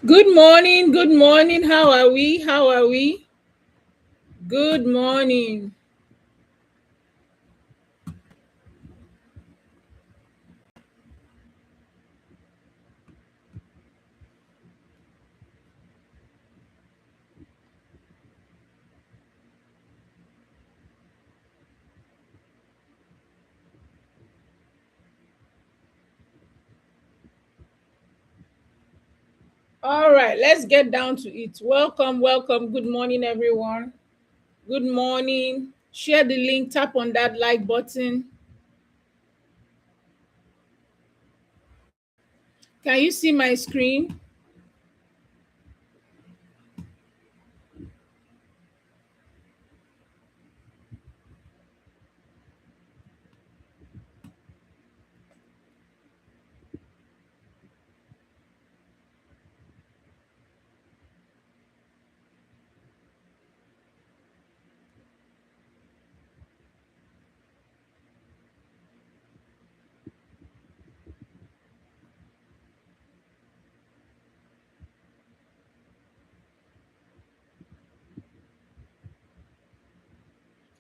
Good morning. Good morning. How are we? How are we? Good morning. All right, let's get down to it. Welcome, welcome. Good morning, everyone. Good morning. Share the link, tap on that like button. Can you see my screen?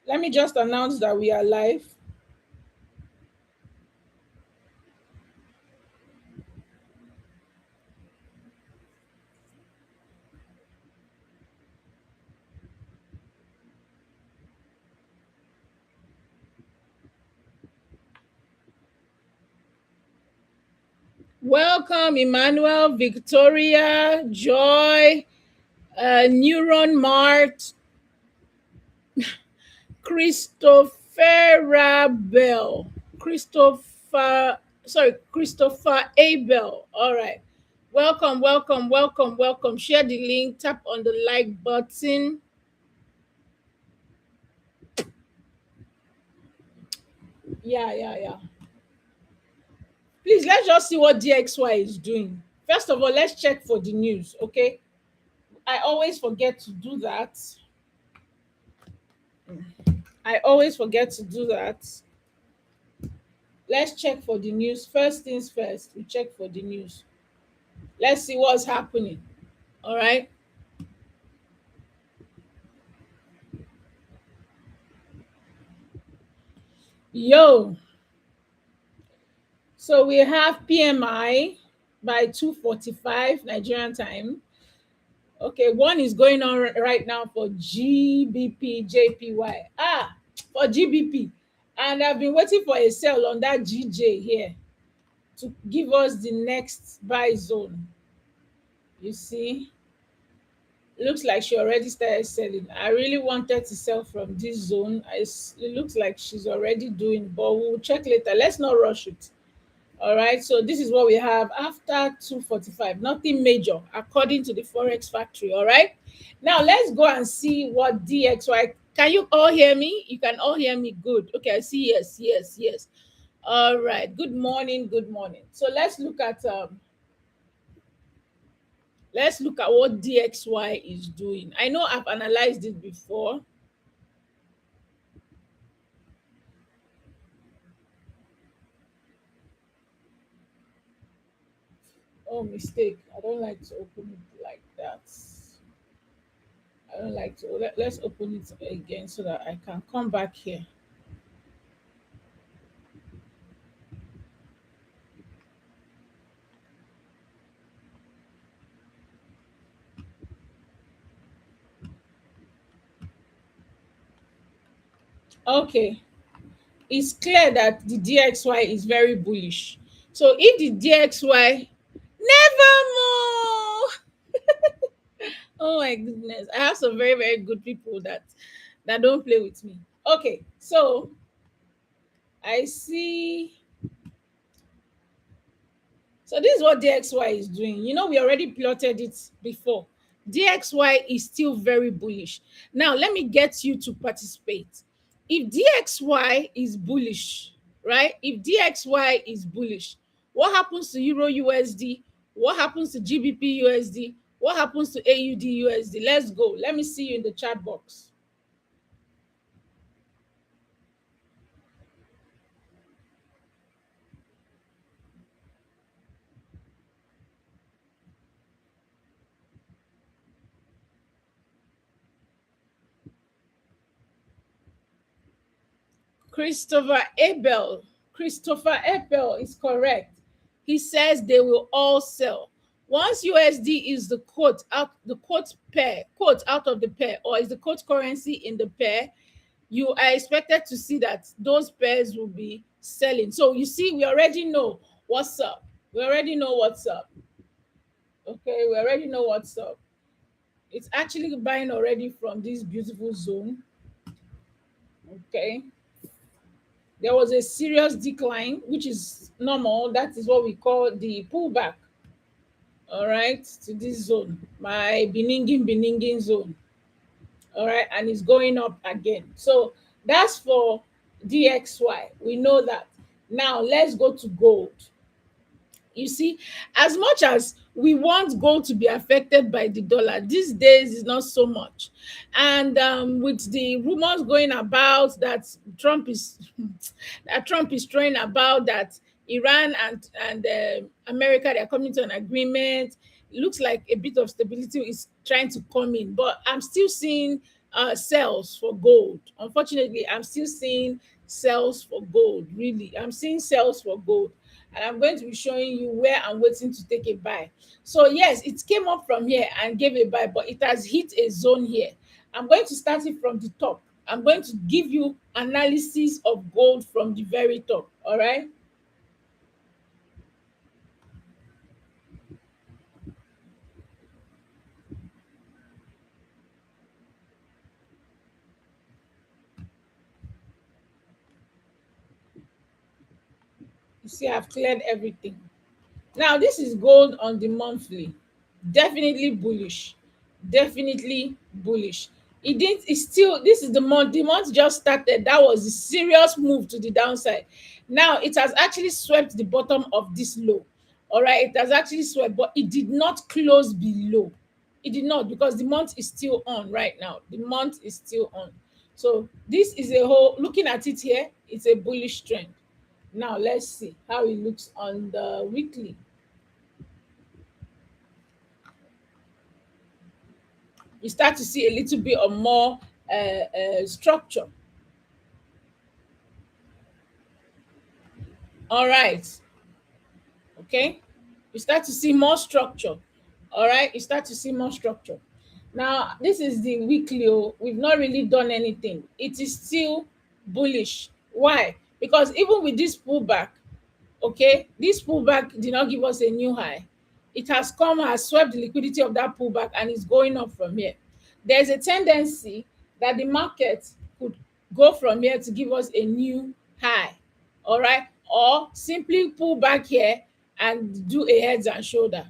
Let me just announce that we are live. Welcome, Emmanuel, Victoria, Joy, Neuron Mart, Christopher Bell. Christopher Abel. All right. Welcome, welcome, welcome, welcome. Share the link, tap on the like button. Yeah. Please, let's just see what DXY is doing. First of all, let's check for the news, okay? I always forget to do that. I always forget to do that. Let's check for the news. First things first, we check for the news. Let's see what's happening. All right. Yo, so we have PMI by 2:45 Nigerian time. Okay, one is going on right now for GBP JPY. For GBP. And I've been waiting for a sell on that GJ here to give us the next buy zone. You see, looks like she already started selling. I really wanted to sell from this zone. It looks like she's already doing, but we'll check later. Let's not rush it. All right, so this is what we have after 2:45. Nothing major according to the Forex Factory. All right, now let's go and see what DXY. Can you all hear me? You can all hear me. Good. Okay, I see. Yes. All right. Good morning. Good morning. So let's look at what DXY is doing. I know I've analyzed it before. Oh, mistake. I don't like to open it like that. I don't like to. Let's open it again so that I can come back here. Okay, it's clear that the DXY is very bullish. So if the DXY never more, oh my goodness, I have some very very good people that don't play with me. Okay, so I see. So this is what DXY is doing. You know, we already plotted it before. DXY is still very bullish. Now, let me get you to participate. If DXY is bullish, right? If DXY is bullish, what happens to Euro USD? What happens to GBP USD? What happens to AUD USD? Let's go. Let me see you in the chat box. Christopher Abel. Christopher Abel is correct. He says they will all sell. Once USD is the quote pair, quote out of the pair, or is the quote currency in the pair, you are expected to see that those pairs will be selling. So you see, we already know what's up. We already know what's up. Okay, we already know what's up. It's actually buying already from this beautiful zone. Okay, there was a serious decline, which is normal. That is what we call the pullback. All right, to this zone, my Beningin zone. All right, and it's going up again. So that's for DXY. We know that. Now let's go to gold. You see, as much as we want gold to be affected by the dollar, these days is not so much. And with the rumors going about that Trump is throwing about that Iran and America, they are coming to an agreement. It looks like a bit of stability is trying to come in, but I'm still seeing sales for gold. Unfortunately, I'm still seeing sales for gold. Really, I'm seeing sales for gold, and I'm going to be showing you where I'm waiting to take a buy. So yes, it came up from here and gave a buy, but it has hit a zone here. I'm going to start it from the top. I'm going to give you analysis of gold from the very top. All right. You see, I've cleared everything. Now, this is gold on the monthly. Definitely bullish. Definitely bullish. It didn't, it's still, this is the month. The month just started. That was a serious move to the downside. Now, it has actually swept the bottom of this low. All right. It has actually swept, but it did not close below. It did not, because the month is still on right now. The month is still on. So, this is a whole, looking at it here, it's a bullish trend. Now, let's see how it looks on the weekly. You start to see a little bit of more structure. All right. Okay. You start to see more structure. All right. You start to see more structure. Now, this is the weekly. Oh, we've not really done anything. It is still bullish. Why? Because even with this pullback, okay, this pullback did not give us a new high. It has come, has swept the liquidity of that pullback, and is going up from here. There's a tendency that the market could go from here to give us a new high. All right, or simply pull back here and do a heads and shoulder.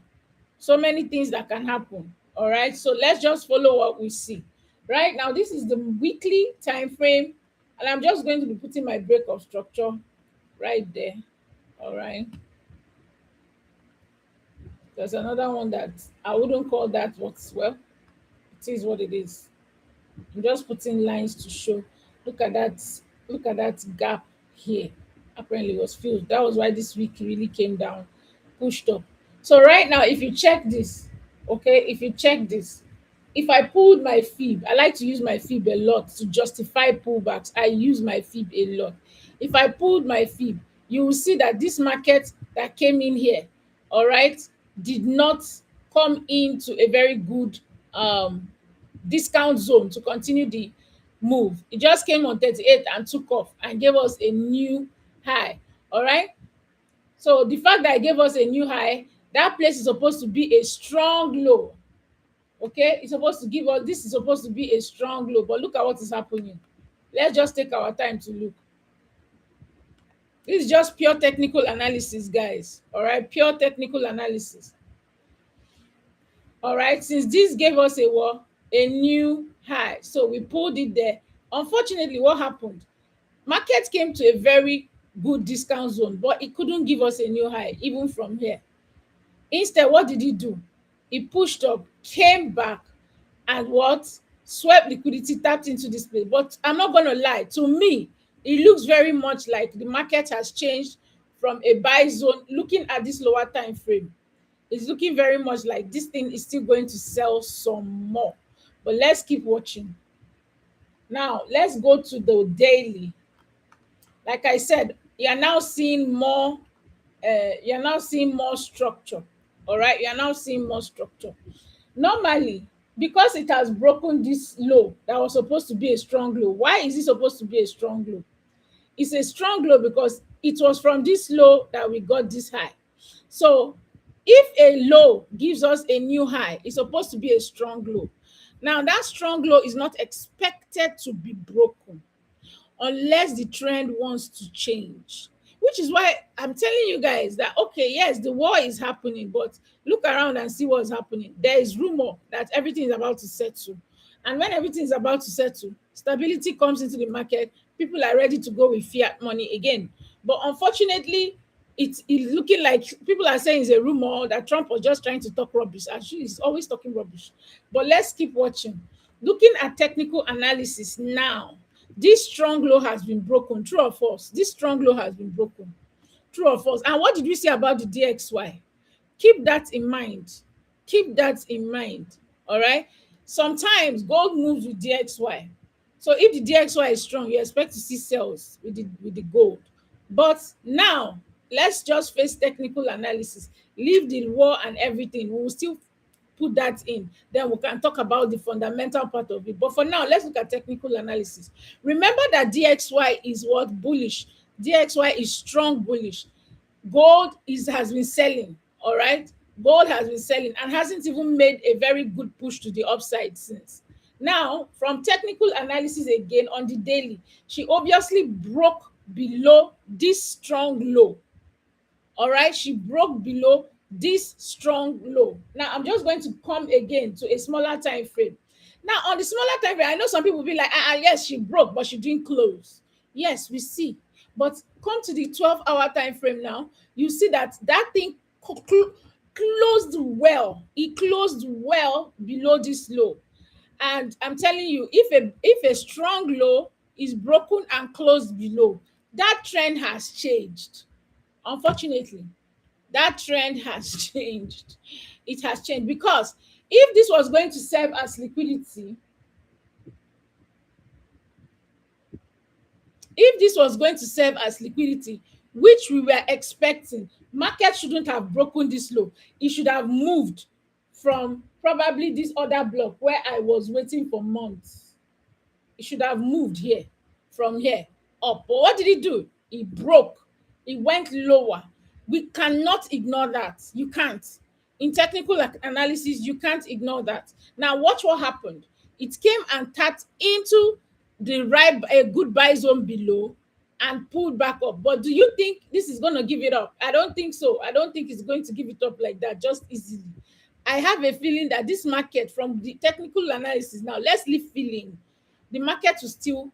So many things that can happen. All right, so let's just follow what we see right now. This is the weekly time frame, and I'm just going to be putting my break of structure right there. All right, there's another one that I wouldn't call that what's, well, it is what it is. I'm just putting lines to show. Look at that. Look at that gap here. Apparently it was filled. That was why this week really came down, pushed up. So right now, if you check this, okay, if you check this, if I pulled my fib, I like to use my fib a lot to justify pullbacks. I use my fib a lot. If I pulled my fib, you will see that this market that came in here, all right, did not come into a very good discount zone to continue the move. It just came on 38 and took off and gave us a new high. All right. So the fact that it gave us a new high, that place is supposed to be a strong low. Okay, it's supposed to give us, this is supposed to be a strong low, but look at what is happening. Let's just take our time to look. This is just pure technical analysis, guys. All right, pure technical analysis. All right, since this gave us a what? A new high. So we pulled it there. Unfortunately, what happened? Market came to a very good discount zone, but it couldn't give us a new high, even from here. Instead, what did it do? It pushed up, came back, and what? Swept liquidity, tapped into this place. But I'm not going to lie, to me, it looks very much like the market has changed from a buy zone. Looking at this lower time frame, it's looking very much like this thing is still going to sell some more. But let's keep watching. Now, let's go to the daily. Like I said, you're now seeing more. You're now seeing more structure. All right, you're now seeing more structure. Normally, because it has broken this low that was supposed to be a strong low. Why is it supposed to be a strong low? It's a strong low because it was from this low that we got this high. So if a low gives us a new high, it's supposed to be a strong low. Now that strong low is not expected to be broken unless the trend wants to change. Which is why I'm telling you guys that, okay, yes, the war is happening, but look around and see what's happening. There is rumor that everything is about to settle. And when everything is about to settle, stability comes into the market. People are ready to go with fiat money again. But unfortunately, it's looking like people are saying it's a rumor that Trump was just trying to talk rubbish. Actually, he's always talking rubbish. But let's keep watching. Looking at technical analysis now, this strong low has been broken. True or false? This strong low has been broken. True or false? And what did we say about the DXY? Keep that in mind. Keep that in mind. All right. Sometimes gold moves with DXY. So if the DXY is strong, you expect to see sales with the gold. But now let's just face technical analysis. Leave the war and everything. We will still put that in. Then we can talk about the fundamental part of it. But for now, let's look at technical analysis. Remember that DXY is what? Bullish. DXY is strong bullish. Gold has been selling. All right, gold has been selling and hasn't even made a very good push to the upside since. Now from technical analysis again on the daily, she obviously broke below this strong low. All right, she broke below this strong low. Now I'm just going to come again to a smaller time frame. Now on the smaller time frame, I know some people will be like, yes, she broke, but she didn't close. Yes, we see. But come to the 12-hour time frame now, you see that that thing closed well. It closed well below this low. And I'm telling you, if a strong low is broken and closed below, that trend has changed. Unfortunately, that trend has changed. It has changed because if this was going to serve as liquidity, if this was going to serve as liquidity, which we were expecting, market shouldn't have broken this low. It should have moved from probably this other block where I was waiting for months. It should have moved here, from here up. But what did it do? It broke. It went lower. We cannot ignore that. You can't. In technical analysis, you can't ignore that. Now, watch what happened. It came and tapped into the right a good buy zone below and pulled back up. But do you think this is going to give it up? I don't think so. I don't think it's going to give it up like that just easily. I have a feeling that this market, from the technical analysis now, let's leave feeling, the market will still,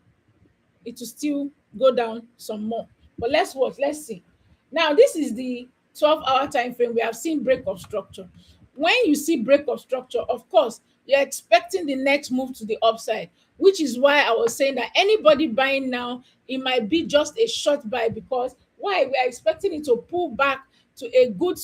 it will still go down some more. But let's watch, let's see. Now this is the 12-hour time frame. We have seen break of structure. When you see break of structure, of course you're expecting the next move to the upside, which is why I was saying that anybody buying now, it might be just a short buy. Because why? We are expecting it to pull back to a good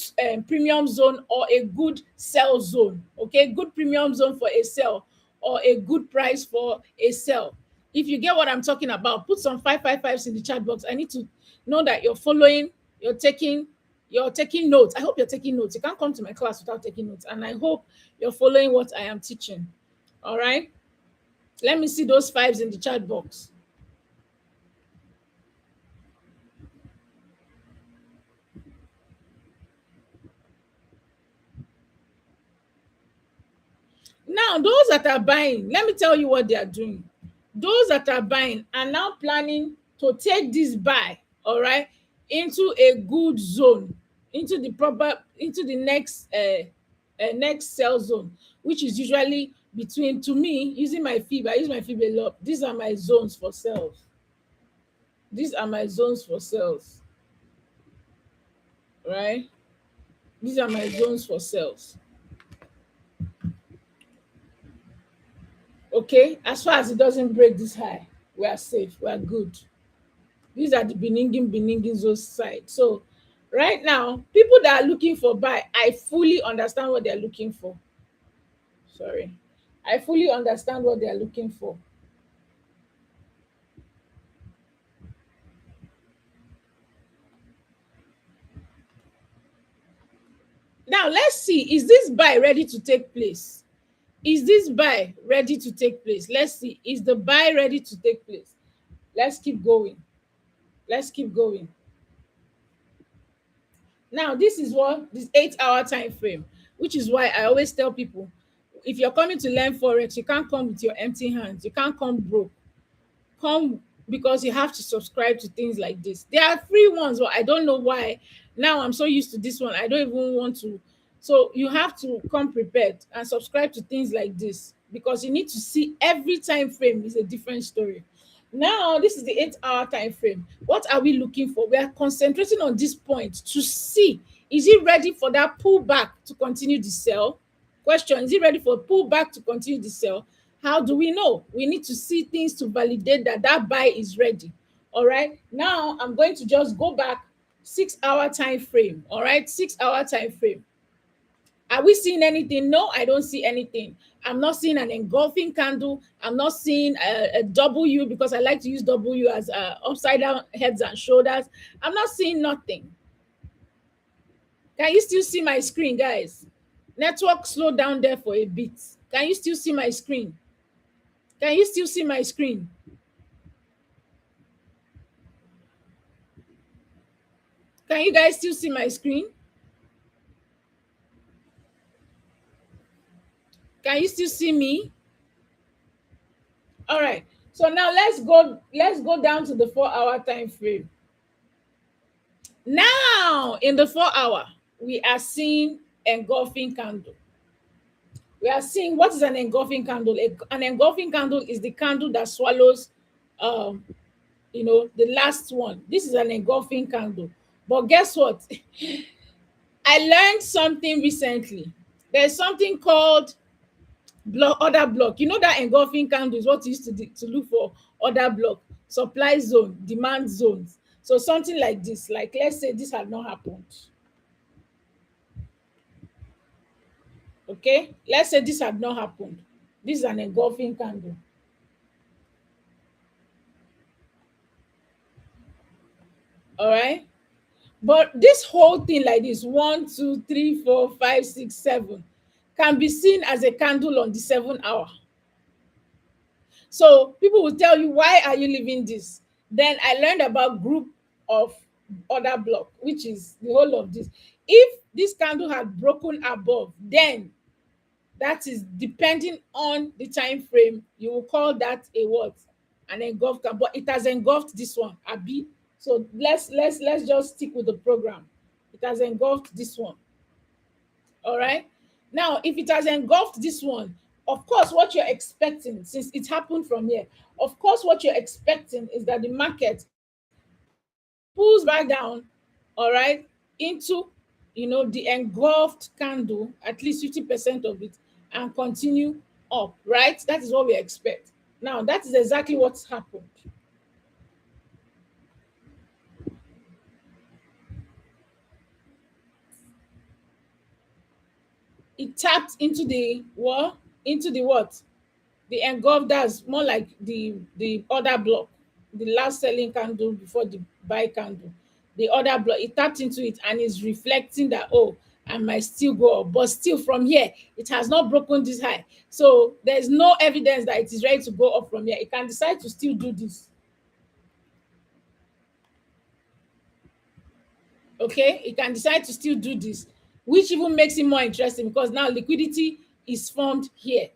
premium zone or a good sell zone. Okay, good premium zone for a sell or a good price for a sell. If you get what I'm talking about, put some 555s in the chat box. I need to know that you're following, you're taking notes. I hope you're taking notes. You can't come to my class without taking notes. And I hope you're following what I am teaching. All right. Let me see those fives in the chat box. Now, those that are buying, let me tell you what they are doing. Those that are buying are now planning to take this buy, all right, into a good zone, into the next sell zone, which is usually between, to me, using my fib, I use my fib a lot. These are my zones for sales. These are my zones for sales, right? These are my zones for sales. Okay, as far as it doesn't break this high, we are safe, we are good. These are the beninging zone side. So right now, people that are looking for buy, I fully understand what they're looking for. Sorry. I fully understand what they're looking for. Now let's see, is this buy ready to take place? Is this buy ready to take place? Let's see, is the buy ready to take place? Let's keep going. Let's keep going. Now, this is what this 8 hour time frame, which is why I always tell people, if you're coming to learn Forex, you can't come with your empty hands. You can't come broke. Come, because you have to subscribe to things like this. There are free ones, but I don't know why. Now I'm so used to this one, I don't even want to. So you have to come prepared and subscribe to things like this, because you need to see every time frame is a different story. Now this is the 8 hour time frame. What are we looking for? We are concentrating on this point to see, is it ready for that pullback to continue the sell? Question, is it ready for pullback to continue the sell? How do we know? We need to see things to validate that that buy is ready. All right, now I'm going to just go back 6 hour time frame. All right, 6 hour time frame. Are we seeing anything? No, I don't see anything. I'm not seeing an engulfing candle. I'm not seeing a W, because I like to use W as upside down heads and shoulders. I'm not seeing nothing. Can you still see my screen, guys? Network slowed down there for a bit. Can you still see my screen? Can you still see my screen? Can you guys still see my screen? Can you still see me? All right. So now let's go down to the 4 hour time frame. Now in the 4 hour, we are seeing engulfing candle. We are seeing, what is an engulfing candle? An engulfing candle is the candle that swallows um the last one. This is an engulfing candle. But guess what? I learned something recently. There's something called order block. You know that engulfing candle is what you used to look for: order block, supply zone, demand zones. So something like this, like let's say this had not happened. Okay, let's say this had not happened. This is an engulfing candle. All right, but this whole thing like this, 1 2 3 4 5 6 7, can be seen as a candle on the 7 hour. So people will tell you, why are you leaving this? Then I learned about group of order block, which is the whole of this. If this candle had broken above, then that is, depending on the time frame, you will call that a what? An engulfed candle. But it has engulfed this one, Abi. So let's just stick with the program. It has engulfed this one. All right. Now, if it has engulfed this one, of course, what you're expecting, since it happened from here, of course, what you're expecting is that the market pulls back down, all right, into the engulfed candle, at least 50% of it, and continue up, right? That is what we expect. Now, that is exactly what's happened. It tapped into the what? Into the what? The engulfed, that's more like the order block, the last selling candle before the buy candle. The order block, it tapped into it and is reflecting that, oh, I might still go up, but still from here it has not broken this high. So there's no evidence that it is ready to go up from here. It can decide to still do this. Okay, it can decide to still do this, which even makes it more interesting, because now liquidity is formed here.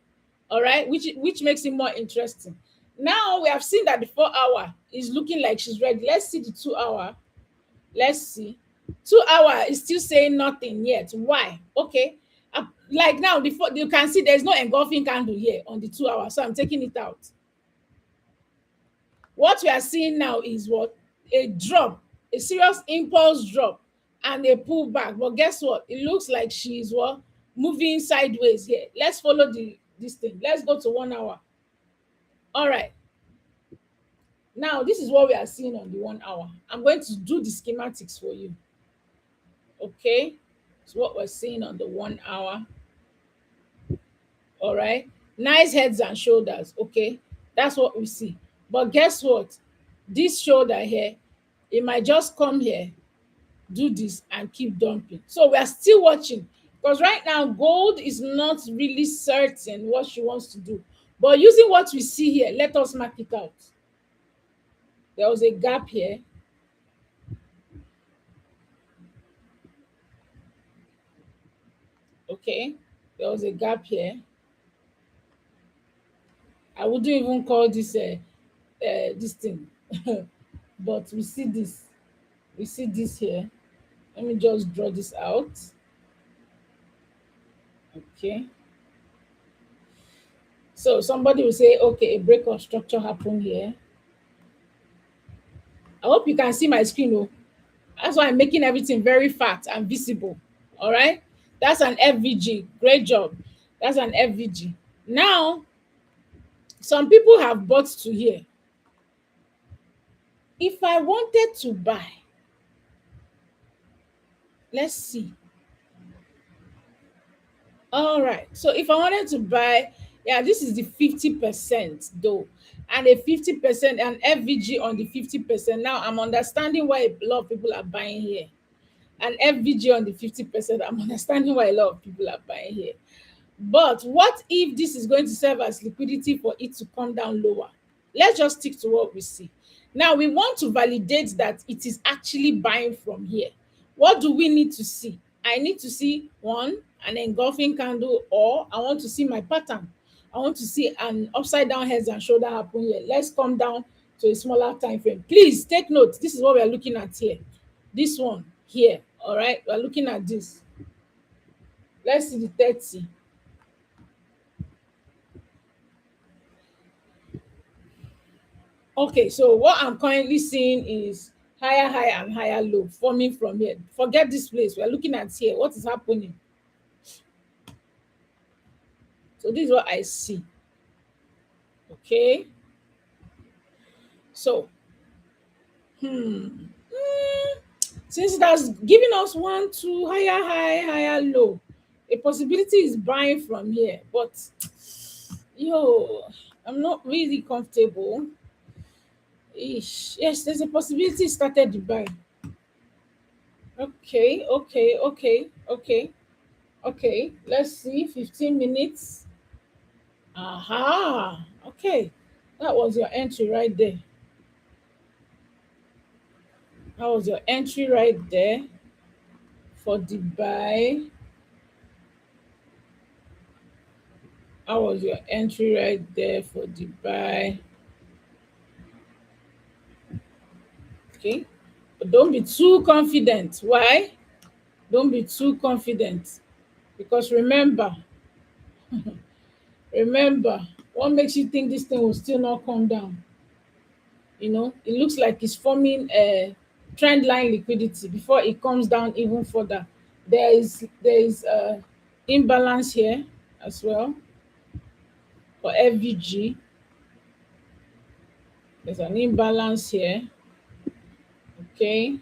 All right, which makes it more interesting. Now we have seen that the 4 hour is looking like she's ready. Let's see the 2 hour. Let's see. 2 hour is still saying nothing yet. Why? Okay, like now you can see there's no engulfing candle here on the 2 hour, so I'm taking it out. What we are seeing now is what? A drop, a serious impulse drop, and a pullback. But guess what? It looks like she's what? Moving sideways here. Let's follow this thing. Let's go to 1 hour. All right. Now, this is what we are seeing on the 1 hour. I'm going to do the schematics for you. Okay. So what we're seeing on the 1 hour. All right. Nice heads and shoulders. Okay. That's what we see. But guess what? This shoulder here, it might just come here, do this, and keep dumping. So we are still watching. Because right now, gold is not really certain what she wants to do. But using what we see here, let us mark it out. There was a gap here. Okay. There was a gap here. I wouldn't even call this thing. But we see this. We see this here. Let me just draw this out. Okay. So somebody will say, okay, a break of structure happened here. I hope you can see my screen. Oh, that's why I'm making everything very fat and visible. All right. That's an FVG. Great job. That's an FVG. Now, some people have bought to here. If I wanted to buy, let's see. All right. So if I wanted to buy, yeah, this is the 50% though. And a 50% and FVG on the 50%. Now I'm understanding why a lot of people are buying here. And FVG on the 50%. I'm understanding why a lot of people are buying here. But what if this is going to serve as liquidity for it to come down lower? Let's just stick to what we see. Now we want to validate that it is actually buying from here. What do we need to see? I need to see one, an engulfing candle, or I want to see my pattern. I want to see an upside down heads and shoulder happen here. Let's come down to a smaller time frame. Please take note. This is what we are looking at here. This one here. All right. We're looking at this. Let's see the 30. Okay, so what I'm currently seeing is higher high and higher low forming from here. Forget this place. We're looking at here. What is happening? So this is what I see. Okay. So, since that's giving us one, two, higher high, higher low, a possibility is buying from here. But yo, I'm not really comfortable. Ish. Yes, there's a possibility it started to buy. Okay, okay, okay, okay. Okay, let's see, 15 minutes. Aha, okay. That was your entry right there. That was your entry right there for the buy. That was your entry right there for the buy. Okay, but don't be too confident. Why? Don't be too confident because remember, what makes you think this thing will still not come down? It looks like it's forming a trend line liquidity before it comes down even further. There is a imbalance here as well for FVG. There's an imbalance here. Okay.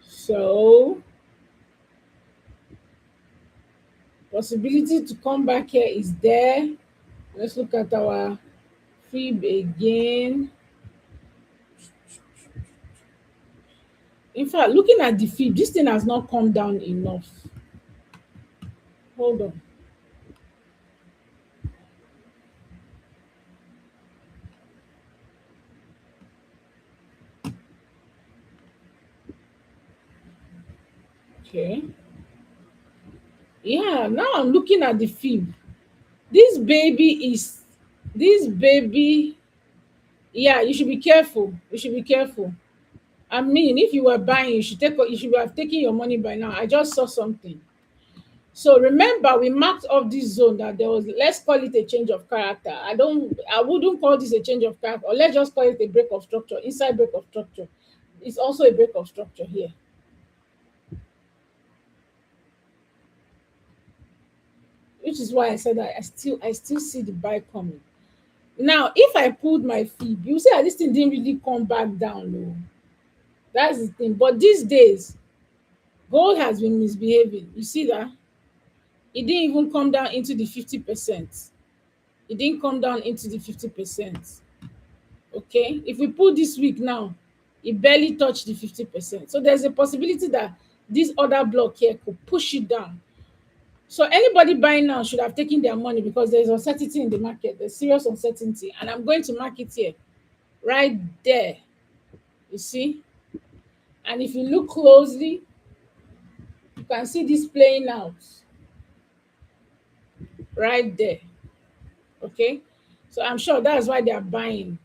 So possibility to come back here is there. Let's look at our fib again. In fact, looking at the fib, this thing has not come down enough. Hold on. Okay. Yeah, now I'm looking at the fib. This baby is this baby. Yeah, you should be careful. You should be careful. I mean, if you were buying, you should have taken your money by now. I just saw something. So remember, we marked off this zone that there was, let's call it a change of character. I wouldn't call this a change of character, or let's just call it a break of structure, inside break of structure. It's also a break of structure here. Which is why I said that I still see the buy coming. Now, if I pulled my fib, you see that this thing didn't really come back down low. That's the thing. But these days, gold has been misbehaving. You see that? It didn't even come down into the 50%. It didn't come down into the 50%. Okay, if we pull this week now, it barely touched the 50%. So there's a possibility that this other block here could push it down. So anybody buying now should have taken their money, because there's uncertainty in the market. There's serious uncertainty. And I'm going to mark it here, right there. You see? And if you look closely, you can see this playing out right there. Okay? So I'm sure that's why they are buying.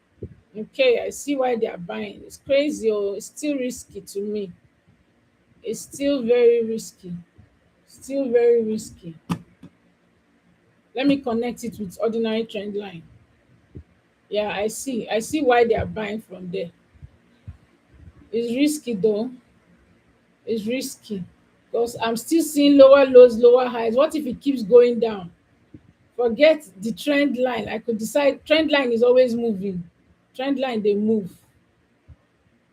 Okay, I see why they are buying. It's crazy, oh, it's still risky to me. It's still very risky. Still very risky. Let me connect it with ordinary trend line. Yeah, I see. I see why they are buying from there. It's risky though. It's risky because I'm still seeing lower lows, lower highs. What if it keeps going down? Forget the trend line. I could decide trend line is always moving. Trend line they move.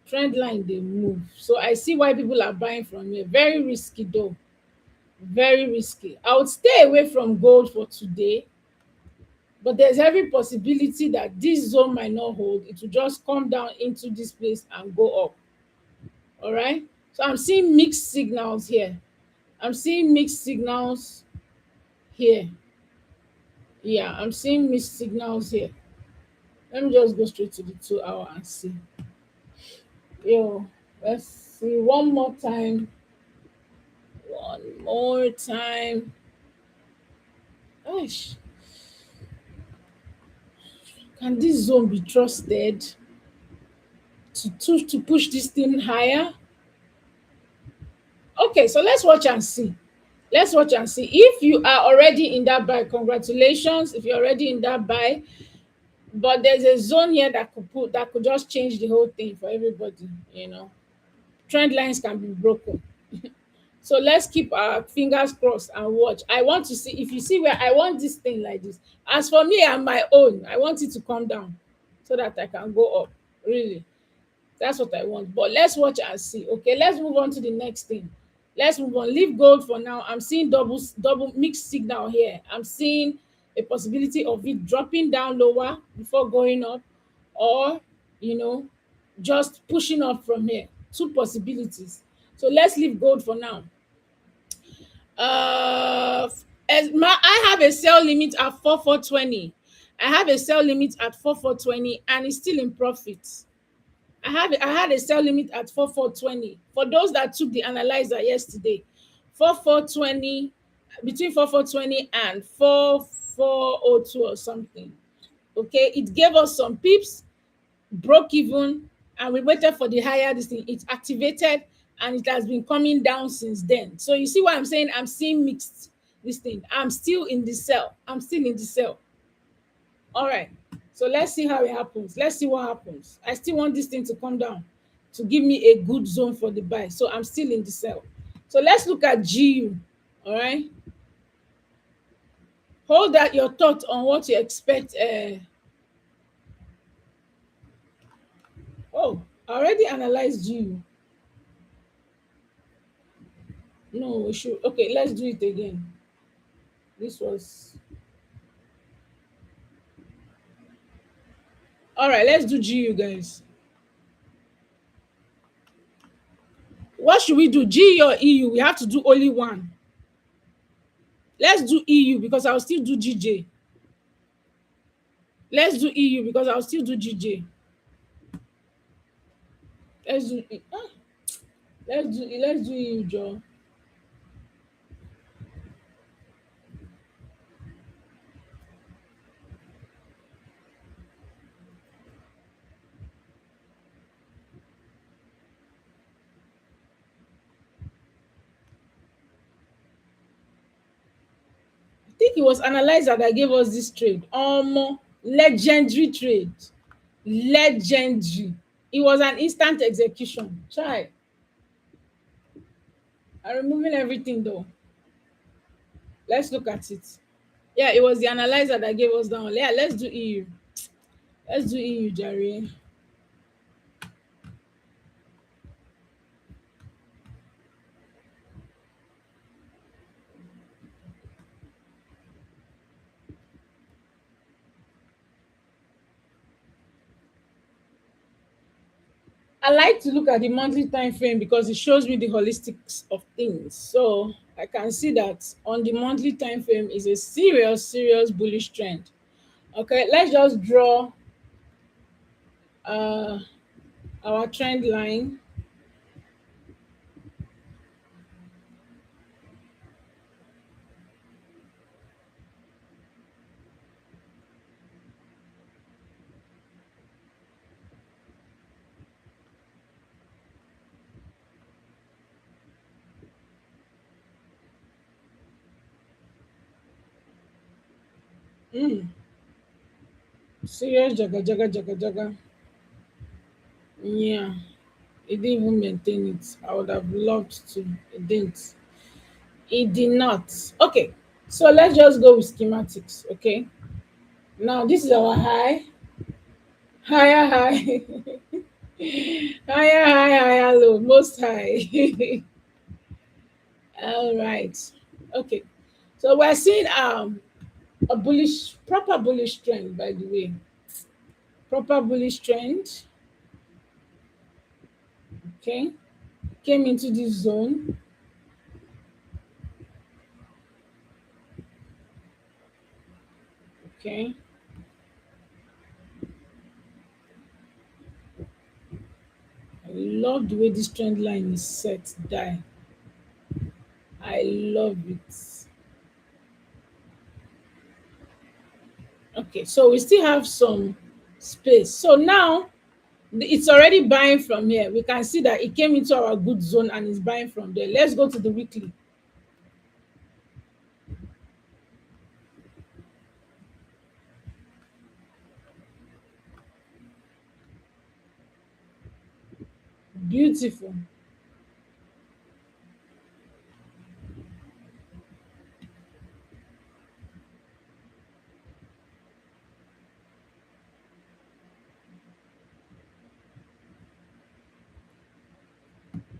Trend line they move. So I see why people are buying from here. Very risky though. Very risky. I would stay away from gold for today, but there's every possibility that this zone might not hold. It will just come down into this place and go up. All right. So I'm seeing mixed signals here. I'm seeing mixed signals here. Yeah, I'm seeing mixed signals here. Let me just go straight to the 2 hour and see. Yo, let's see one more time. One more time. Gosh, can this zone be trusted to push this thing higher? Okay, so let's watch and see. Let's watch and see. If you are already in that buy, congratulations. If you're already in that buy, but there's a zone here that could just change the whole thing for everybody. Trend lines can be broken. So let's keep our fingers crossed and watch. I want to see, if you see where I want this thing like this. As for me and my own, I want it to come down so that I can go up. Really, that's what I want. But let's watch and see. Okay, let's move on to the next thing. Let's move on. Leave gold for now. I'm seeing double mixed signal here. I'm seeing a possibility of it dropping down lower before going up, or you know, just pushing up from here. Two possibilities. So let's leave gold for now. I have a sell limit at 4420. I have a sell limit at 4420 and it's still in profit. I had a sell limit at 4420. For those that took the analyzer yesterday, 4420, between 4420 and 4402 or something. Okay, it gave us some pips, broke even, and we waited for the higher this thing. It activated and it has been coming down since then. So you see what I'm saying? I'm seeing mixed this thing. I'm still in the sell. I'm still in the sell. All right. So let's see how it happens. Let's see what happens. I still want this thing to come down to give me a good zone for the buy. So I'm still in the sell. So let's look at GU. All right. Hold that your thought on what you expect. Oh, I already analyzed GU. No, we should. Okay, let's do it again. This was. All right, let's do GU, guys. What should we do? GU or EU? We have to do only one. Let's do EU because I'll still do GJ. Let's do EU because I'll still do GJ. Let's do let's do EU, Joe. I think it was Analyzer that gave us this trade. Legendary trade. Legendary. It was an instant execution. Try. I'm removing everything though. Let's look at it. Yeah, it was the Analyzer that gave us down. Yeah, let's do EU. Let's do EU, Jerry. I like to look at the monthly time frame because it shows me the holistics of things. So I can see that on the monthly time frame is a serious, serious bullish trend. Okay, let's just draw uh, our trend line. Mm, serious jaga jaga jaga jaga. Yeah, it didn't even maintain it. I would have loved to. It didn't. It did not. Okay, so let's just go with schematics. Okay, now this is our high, higher high, higher high, higher low, most high. All right. Okay. So we're seeing a bullish, proper bullish trend, by the way. Proper bullish trend. Okay. Came into this zone. Okay. I love the way this trend line is set. Die. I love it. Okay. So we still have some space. So now it's already buying from here. We can see that it came into our good zone and is buying from there. Let's go to the weekly. Beautiful.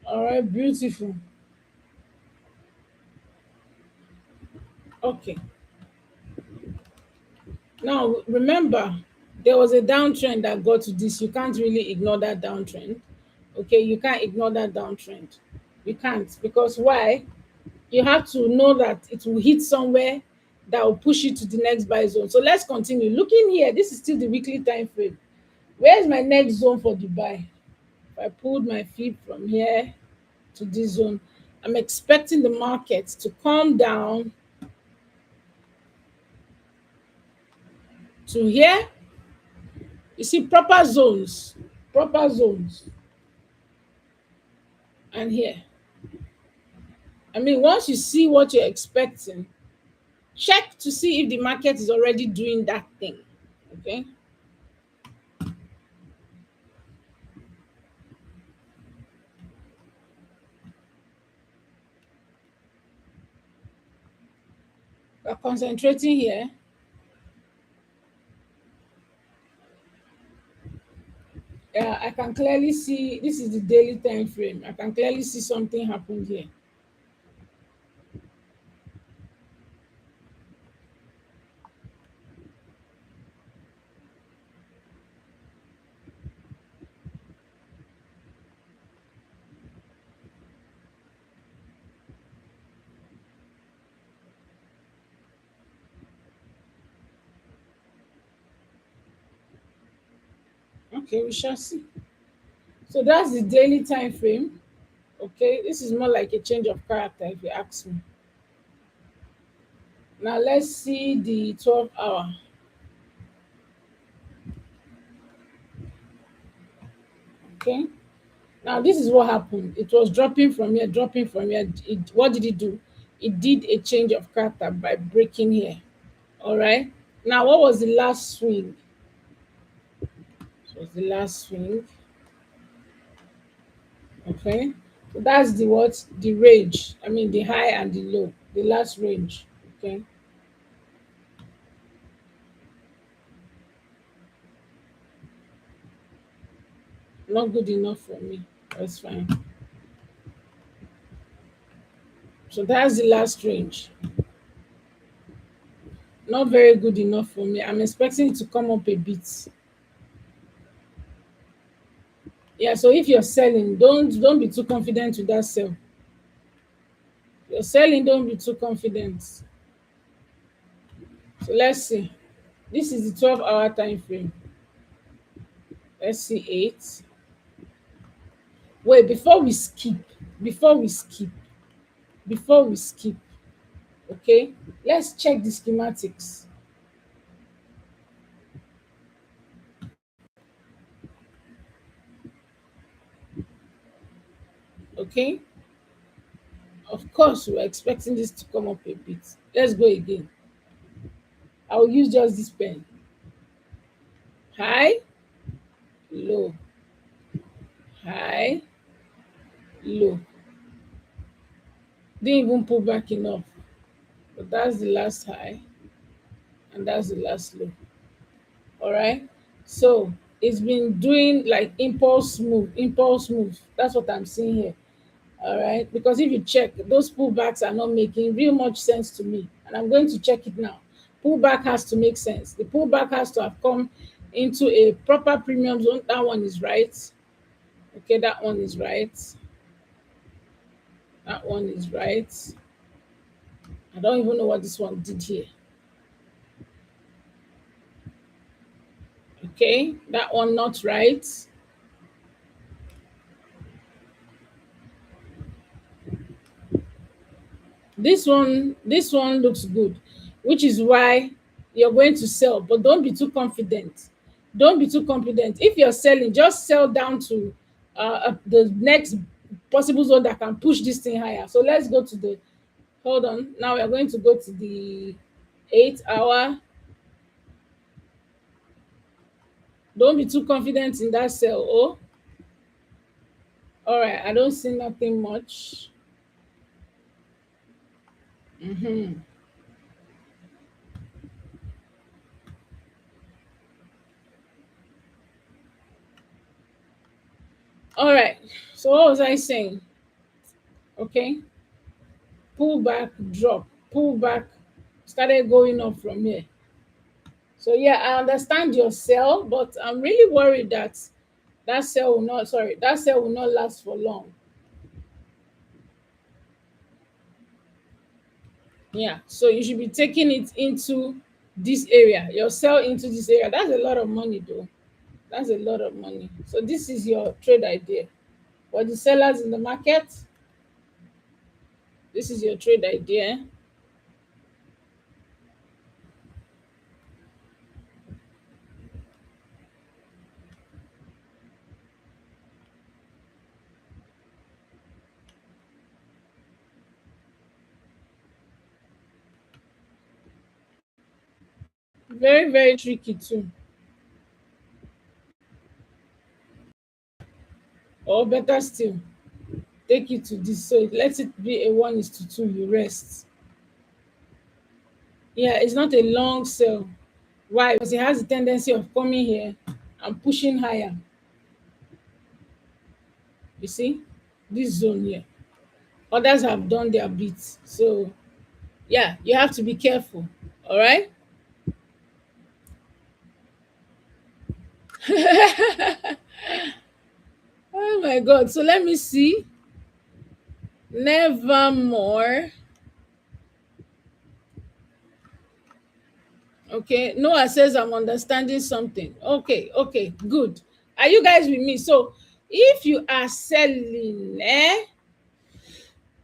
All right. Beautiful. Okay. Now, remember, there was a downtrend that got to this. You can't really ignore that downtrend. Okay, you can't ignore that downtrend. You can't because why? You have to know that it will hit somewhere that will push you to the next buy zone. So let's continue. Looking here, this is still the weekly time frame. Where's my next zone for the buy? If I pulled my feet from here to this zone, I'm expecting the market to come down to here. You see, proper zones, and here. I mean, once you see what you're expecting, check to see if the market is already doing that thing. Okay. We're concentrating here. Yeah, I can clearly see this is the daily time frame. I can clearly see something happened here. Okay, we shall see. So that's the daily time frame. Okay, this is more like a change of character if you ask me. Now let's see the 12 hour. Okay. Now this is what happened. It was dropping from here, dropping from here. What did it do? It did a change of character by breaking here. All right. Now, what was the last swing? It was the last swing. Okay. So that's the what? The range. I mean, the high and the low. The last range. Okay. Not good enough for me. That's fine. So that's the last range. Not very good enough for me. I'm expecting it to come up a bit. Yeah, so if you're selling, don't be too confident with that sell. You're selling, don't be too confident. So let's see. This is the 12-hour time frame. Let's see 8. Wait, before we skip, before we skip, okay? Let's check the schematics. Okay? Of course, we're expecting this to come up a bit. Let's go again. I'll use just this pen. High, low, high, low. Didn't even pull back enough. But that's the last high and that's the last low. All right. So it's been doing like impulse move. That's what I'm seeing here. All right. Because if you check, those pullbacks are not making real much sense to me. And I'm going to check it now. Pullback has to make sense. The pullback has to have come into a proper premium zone. That one is right. Okay, that one is right. That one is right. I don't even know what this one did here. Okay, that one not right. This one looks good, which is why you're going to sell, but don't be too confident. Don't be too confident. If you're selling, just sell down to the next possible zone that can push this thing higher. So let's go to the, hold on, now we're going to go to the 8-hour. Don't be too confident in that sell. Oh, all right, I don't see nothing much. Mm-hmm. All right, so what was I saying? Okay, pull back, drop, pull back, started going up from here. So yeah, I understand your sell, but I'm really worried that that sell will not last for long. Yeah, so you should be taking it into this area, your sell into this area. That's a lot of money though. That's a lot of money. So this is your trade idea. For the sellers in the market, this is your trade idea. Very, very tricky too. Or better still, take it to this. So let it be a 1:2. You rest. Yeah, it's not a long sell. Why? Because it has a tendency of coming here and pushing higher. You see, this zone here. Others have done their bit. So yeah, you have to be careful. All right. Oh my God. So let me see. Nevermore. Okay. Noah says I'm understanding something. Okay. Okay. Good. Are you guys with me? So if you are selling,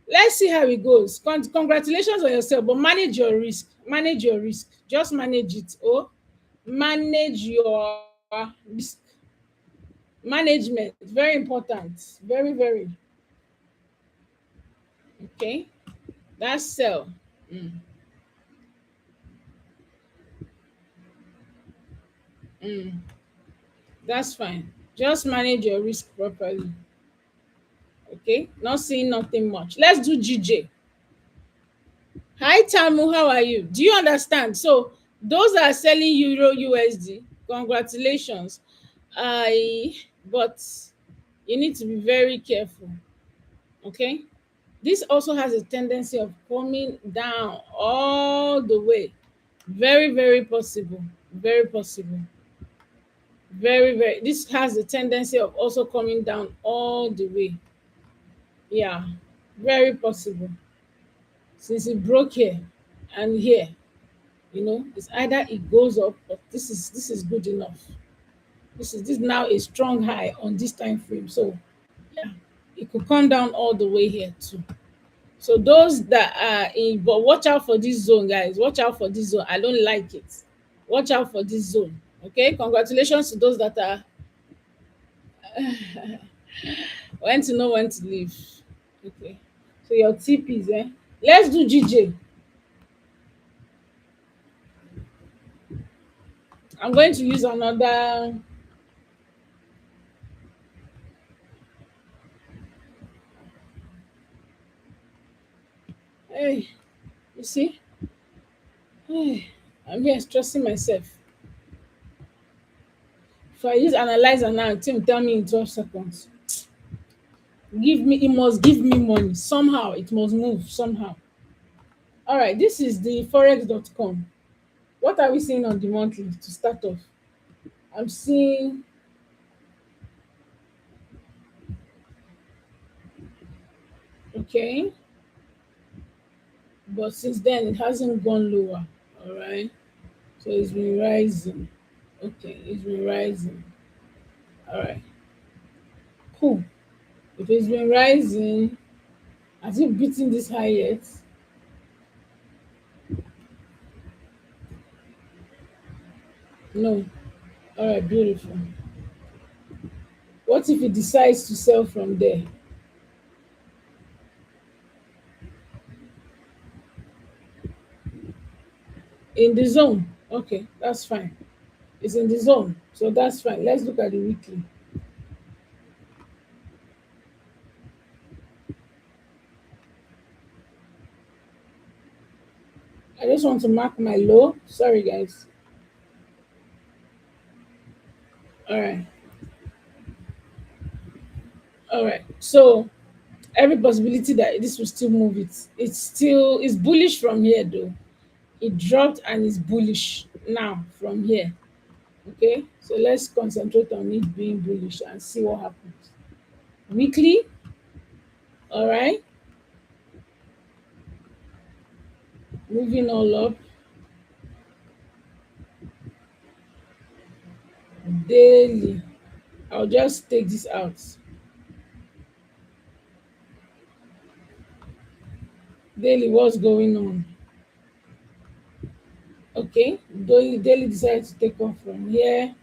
let's see how it goes. Congratulations on yourself, but manage your risk. Manage your risk. Just manage it. Oh, manage your risk. Management, very important. Very, very. Okay. That's sell. Mm, mm, that's fine. Just manage your risk properly. Okay. Not seeing nothing much. Let's do GJ. Hi Tamu, how are you? Do you understand? So those are selling Euro USD. Congratulations. I but you need to be very careful. Okay. This also has a tendency of coming down all the way. Very, very possible. Very possible. Very, very. This has a tendency of also coming down all the way. Yeah, very possible. Since it broke here and here, it's either it goes up, but this is good enough. This is now a strong high on this time frame. So yeah, it could come down all the way here too. So those that are in, but watch out for this zone, guys. Watch out for this zone. I don't like it. Watch out for this zone. Okay, congratulations to those that are when to know when to leave. Okay, so your TPs, eh? Let's do GJ. I'm going to use another. Hey, you see? Hey, I'm here stressing myself. If I use analyzer now, Tim tell me in 12 seconds. It must give me money. Somehow it must move somehow. All right, this is the forex.com. What are we seeing on the monthly to start off? I'm seeing, okay, but since then it hasn't gone lower. All right, so it's been rising. Okay, it's been rising. All right, cool. If it's been rising, has it beaten this high yet? No. All right, beautiful. What if it decides to sell from there? In the zone. Okay, that's fine. It's in the zone, so that's fine. Let's look at the weekly. I just want to mark my low. Sorry, guys. All right. All right. So every possibility that this will still move it's bullish from here though. It dropped and it's bullish now from here. Okay. So let's concentrate on it being bullish and see what happens. Weekly, all right, moving all up. Daily. I'll just take this out. Daily, what's going on? Okay, daily decided to take off from here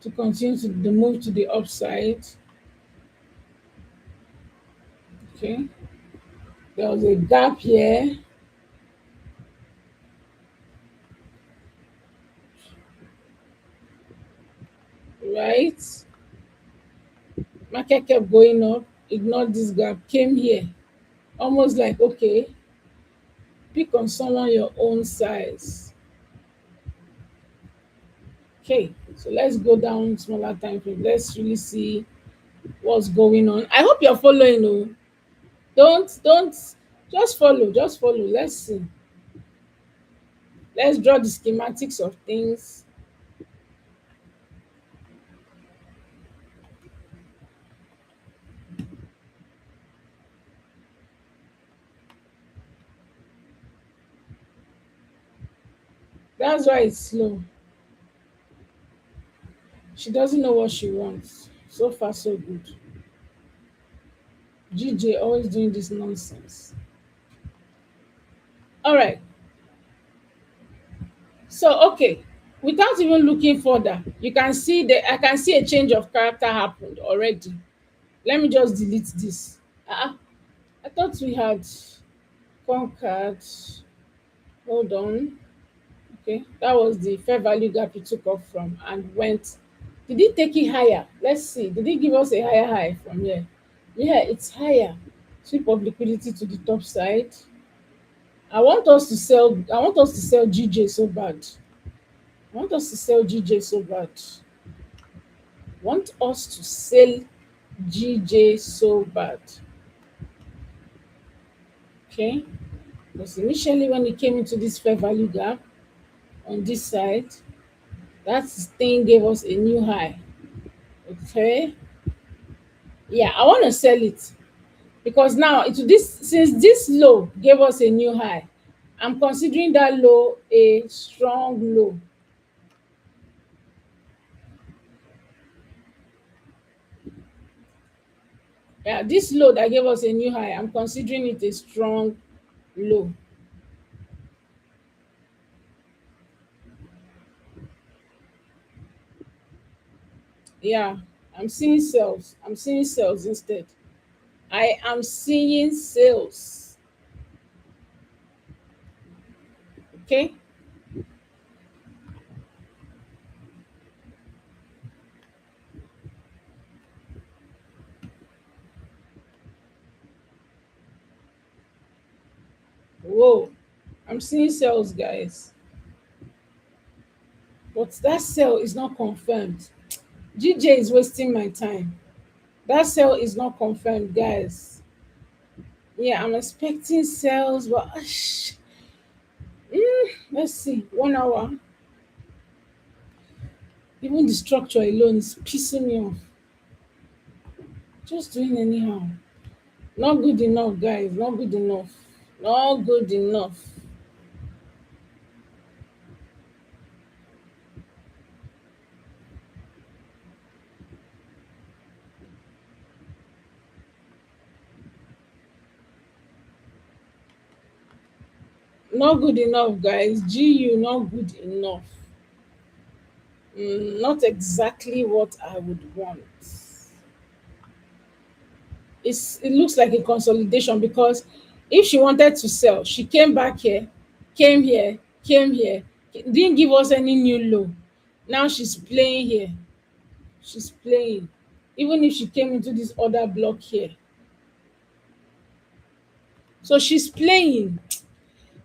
to continue to the move to the upside. Okay, there was a gap here, right? Market kept going up, ignored this gap, came here, almost like, okay, pick on someone your own size. Okay, so let's go down smaller time frame. Let's really see what's going on. I hope you're following. Oh, don't just follow. Let's see. Let's draw the schematics of things. That's why it's slow. She doesn't know what she wants. So far, so good. GJ always doing this nonsense. All right. So, okay. Without even looking further, you can see that I can see a change of character happened already. Let me just delete this. I thought we had conquered. Hold on. Okay. That was the fair value gap it took off from and went. Did it take it higher? Let's see. Did it give us a higher high from here? Yeah, it's higher. Sweep of liquidity to the top side. I want us to sell GJ so bad. I want us to sell GJ so bad. Want us to sell GJ so bad. Okay. Because initially when it came into this fair value gap on this side, That thing gave us a new high. Okay. Yeah, I want to sell it because now it this since this low gave us a new high, I'm considering that low a strong low. Yeah, this low that gave us a new high, I'm considering it a strong low. Yeah, I'm seeing sales instead. I am seeing sales. Okay. Whoa, I'm seeing sales, guys, but that sale is not confirmed. GJ is wasting my time. That sale is not confirmed, guys. Yeah, I'm expecting sales, but let's see. 1 hour, even the structure alone is pissing me off. Just doing anyhow. Not good enough, guys. Not good enough. Not good enough. Not good enough, guys. GU, not good enough. Not exactly what I would want. It looks like a consolidation because if she wanted to sell, she came back here, came here, came here, didn't give us any new low. Now she's playing here. She's playing. Even if she came into this other block here. So she's playing.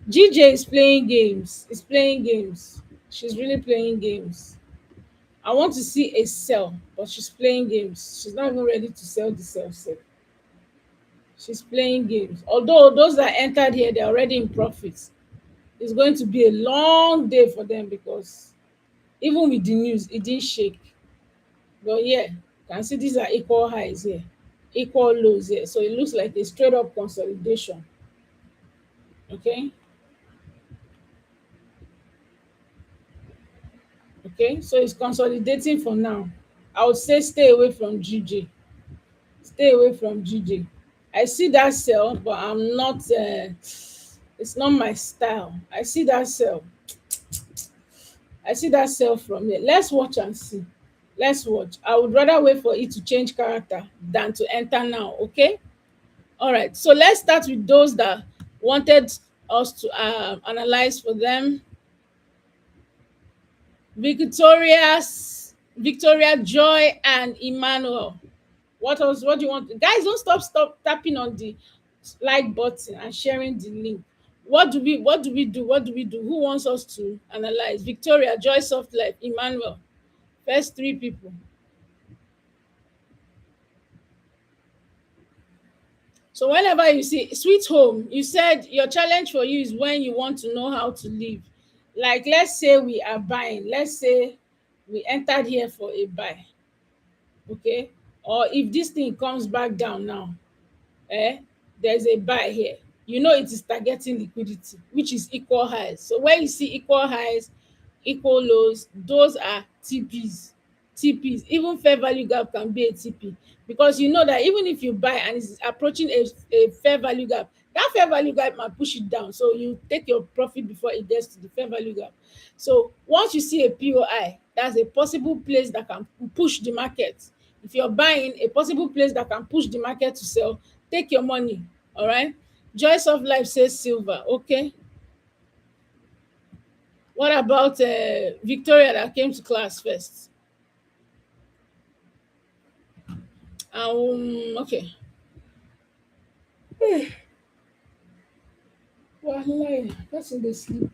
GJ is playing games. Is playing games. She's really playing games. I want to see a sell, but she's playing games. She's not even ready to sell the sell set. She's playing games. Although those that entered here, they're already in profits. It's going to be a long day for them because even with the news, it didn't shake. But yeah, you can see these are equal highs here, equal lows here. So it looks like a straight up consolidation. Okay. Okay. So it's consolidating for now. I would say stay away from GJ. Stay away from GJ. I see that sell, but I'm not. It's not my style. I see that sell. I see that sell from here. Let's watch and see. Let's watch. I would rather wait for it to change character than to enter now. Okay. All right. So let's start with those that wanted us to analyze for them. Victoria Joy, and Emmanuel. What else? What do you want? Guys, don't stop tapping on the like button and sharing the link. What do we do? Who wants us to analyze? Victoria, Joy, Soft Life, Emmanuel. First three people. So whenever you see Sweet Home, you said your challenge for you is when you want to know how to live. Like let's say we are buying. Let's say we entered here for a buy. Okay. Or if this thing comes back down now, eh, there's a buy here. You know it is targeting liquidity, which is equal highs. So when you see equal highs, equal lows, those are TPs. TPs. Even fair value gap can be a TP because you know that even if you buy and it's approaching a fair value gap, that fair value gap might push it down. So you take your profit before it gets to the fair value gap. So once you see a POI, that's a possible place that can push the market. If you're buying a possible place that can push the market to sell, take your money. All right. Joyce of Life says silver. Okay. What about Victoria that came to class first? Okay. Wallahi, that's in the sleep.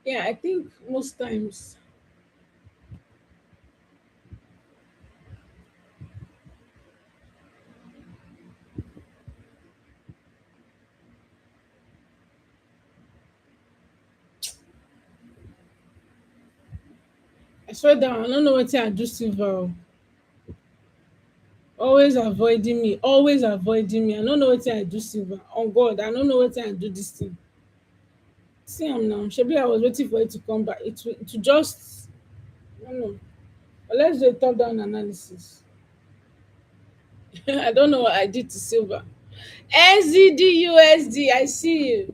Yeah, I think most times. I swear down, I don't know what I do silver. Always avoiding me, always avoiding me. I don't know what I do silver. On God, I don't know what I do this thing. See am now. Shebi I was waiting for it to come back. It will just, I don't know. But let's do a top down analysis. I don't know what I did to silver. SZDUSD, I see you.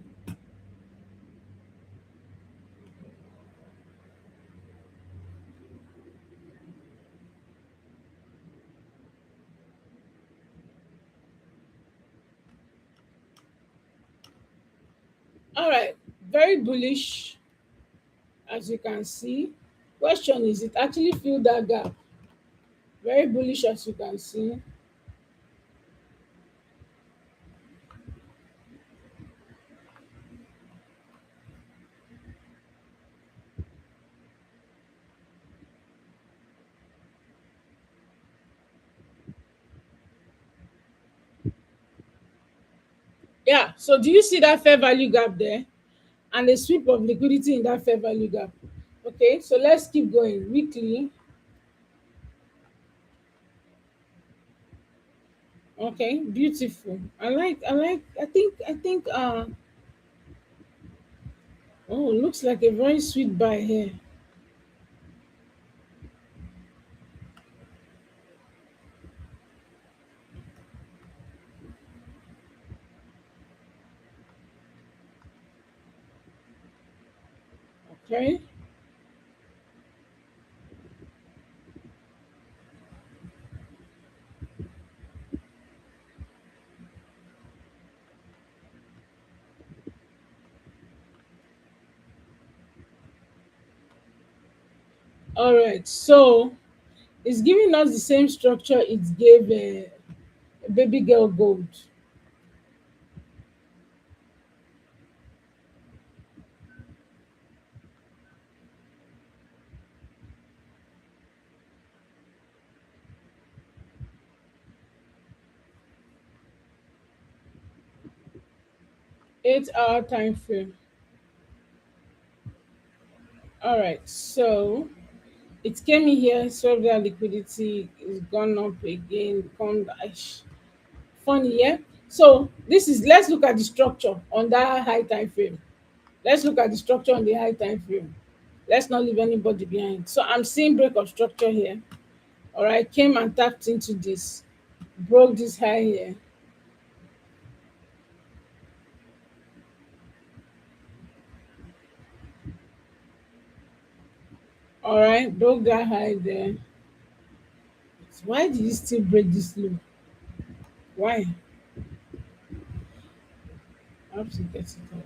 All right, very bullish as you can see. Question is, it actually fill that gap? Very bullish as you can see. Yeah, so do you see that fair value gap there? And a sweep of liquidity in that fair value gap. Okay, so let's keep going. Weekly. Okay, beautiful. I think oh, looks like a very sweet buy here. Okay. All right. So it's giving us the same structure it gave baby girl gold. 8 hour time frame. All right. So it came in here, so that liquidity is gone up again. Come dash. Funny, yeah. So this is, let's look at the structure on that high time frame. Let's look at the structure on the high time frame. Let's not leave anybody behind. So I'm seeing break of structure here. All right, came and tapped into this, broke this high here. All right, broke that high there. So why did you still break this low? Why? I have to get it out.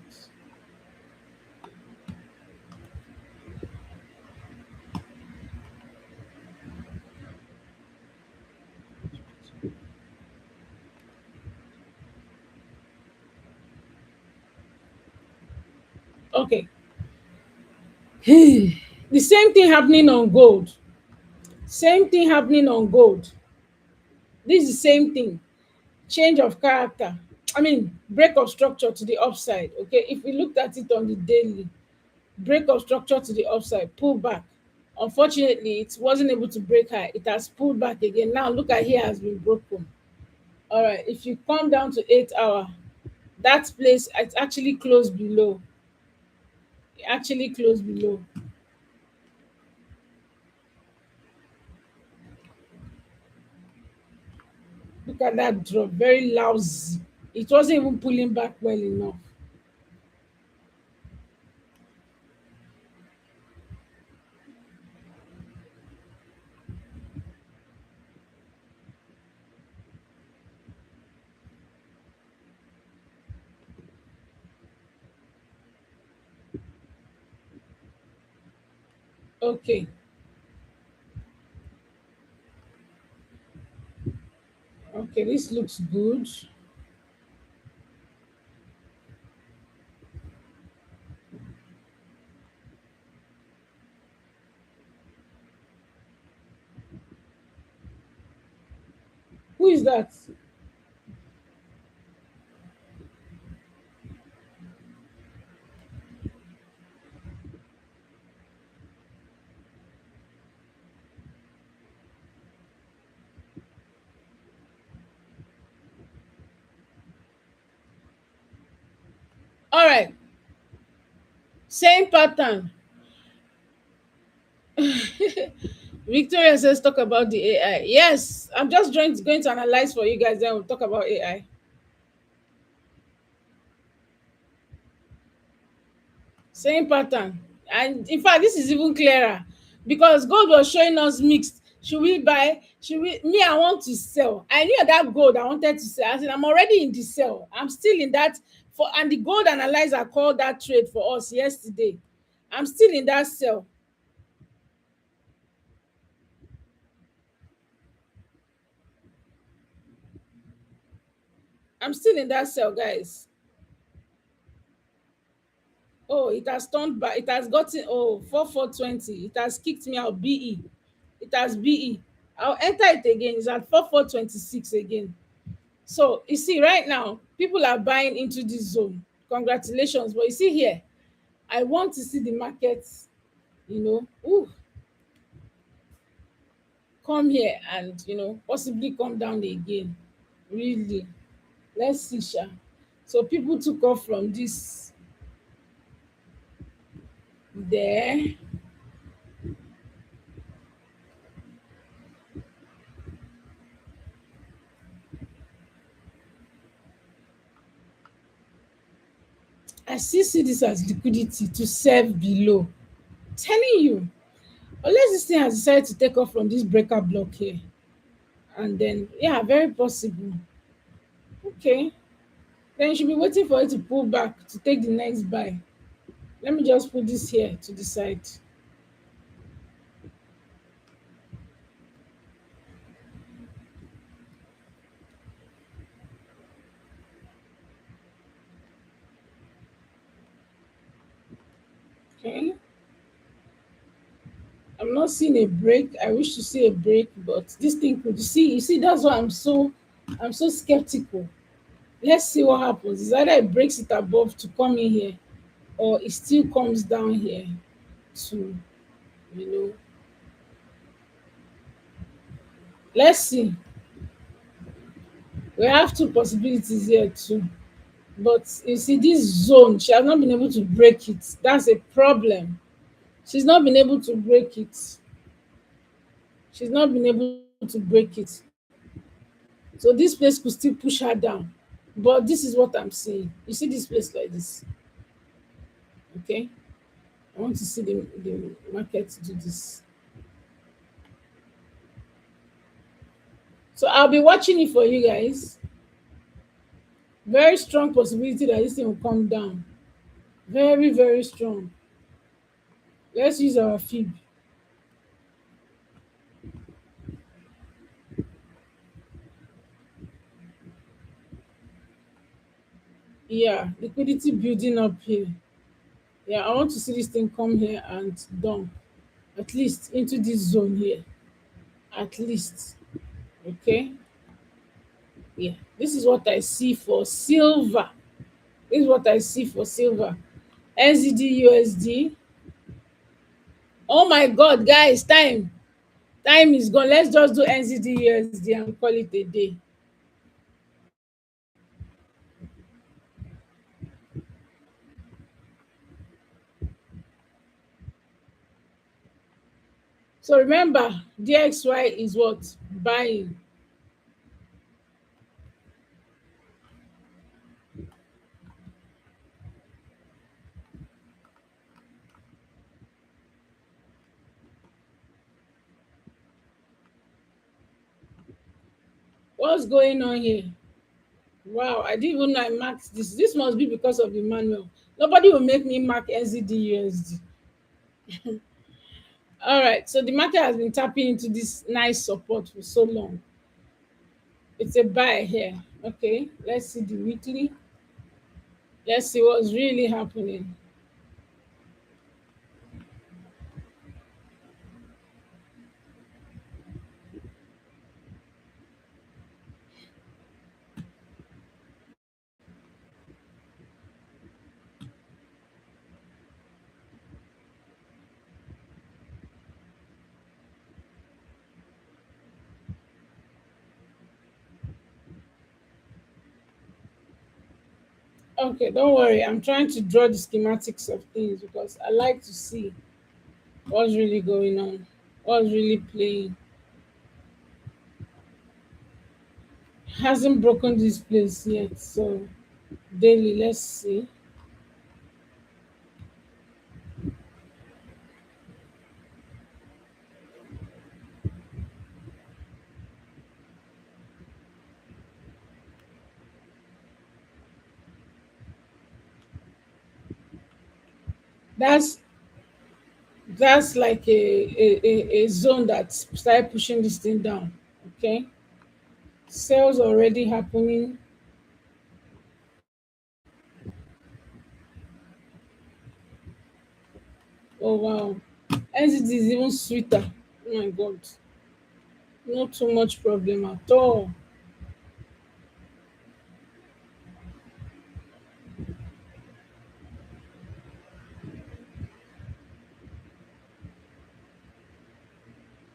Okay. The same thing happening on gold. Same thing happening on gold. This is the same thing. Change of character. I mean, break of structure to the upside. Okay, if we looked at it on the daily, break of structure to the upside, pull back. Unfortunately, it wasn't able to break high. It has pulled back again. Now look at, here has been broken. All right, if you come down to 8 hour, that place, it's actually closed below. It actually closed below. Look at that drop, very lousy. It wasn't even pulling back well enough. Okay, okay, this looks good. Who is that? All right, same pattern. Victoria says talk about the AI. Yes, I'm just going to analyze for you guys, then we'll talk about AI. Same pattern. And in fact, this is even clearer because gold was showing us mixed. Should we buy? Should we? Me, I want to sell. I knew that gold I wanted to sell. I said, I'm already in the sell. I'm still in that. And the gold analyzer called that trade for us yesterday. I'm still in that sell. I'm still in that sell, guys. Oh, it has turned back. It has gotten 4420. It has kicked me out. BE. It has BE. I'll enter it again. It's at 4426 again. So you see, right now, people are buying into this zone. Congratulations. But you see here, I want to see the market, come here and possibly come down again. Really. Let's see, Sha. So people took off from this there. I still see this as liquidity to serve below. Telling you, unless this thing has decided to take off from this breaker block here, and then yeah, very possible. Okay, then you should be waiting for it to pull back to take the next buy. Let me just put this here to the side. Okay, I'm not seeing a break. I wish to see a break, but this thing could you see that's why I'm so skeptical. Let's see what happens. It's either it breaks it above to come in here, or it still comes down here to you know let's see. We have two possibilities here too. But you see, this zone, she has not been able to break it. That's a problem. She's not been able to break it. She's not been able to break it. So this place could still push her down. But this is what I'm seeing. You see this place like this. Okay. I want to see the market do this. So I'll be watching it for you guys. Very strong possibility that this thing will come down. Very, very strong. Let's use our fib. Yeah, liquidity building up here. Yeah, I want to see this thing come here and dump at least into this zone here. At least. Okay. Yeah. This is what I see for silver. This is what I see for silver. NZD USD. Oh my god, guys, time. Time is gone. Let's just do NZD USD and call it a day. So remember, DXY is what? Buying. What's going on here? Wow, I didn't even know I marked this. This must be because of the manual. Nobody will make me mark NZD USD. All right, so the market has been tapping into this nice support for so long. It's a buy here. Okay, let's see the weekly. Let's see what's really happening. Okay, don't worry. I'm trying to draw the schematics of things because I like to see what's really going on, what's really playing. Hasn't broken this place yet, so daily, let's see. That's that's like a zone that started pushing this thing down. Okay, sales already happening. Oh wow, NCT is even sweeter. Oh my god, not too much problem at all.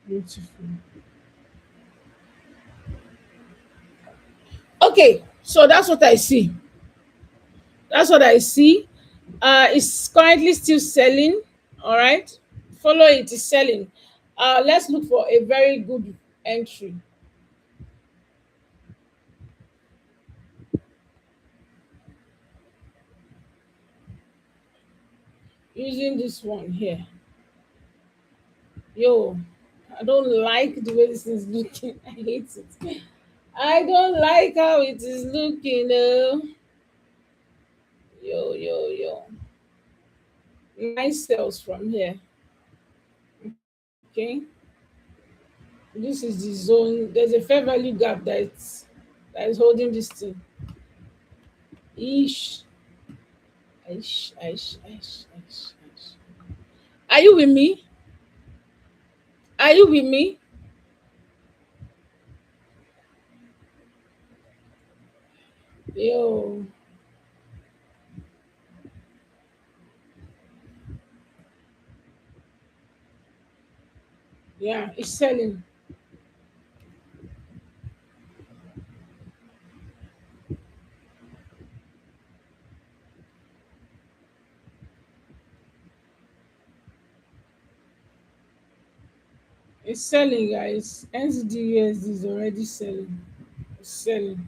Beautiful. Okay, so that's what I see. That's what I see. It's currently still selling. All right, follow it. Is selling. Let's look for a very good entry using this one here. Yo, I don't like the way this is looking. I hate it. I don't like how it is looking. Yo, yo, yo. Nice sales from here. Okay, this is the zone. There's a fair value gap that is holding this thing. Ish. Ish, ish, ish, ish, ish. Are you with me? Are you with me? Yo, yeah, it's selling. It's selling, guys. NZDUSD is already selling. It's selling.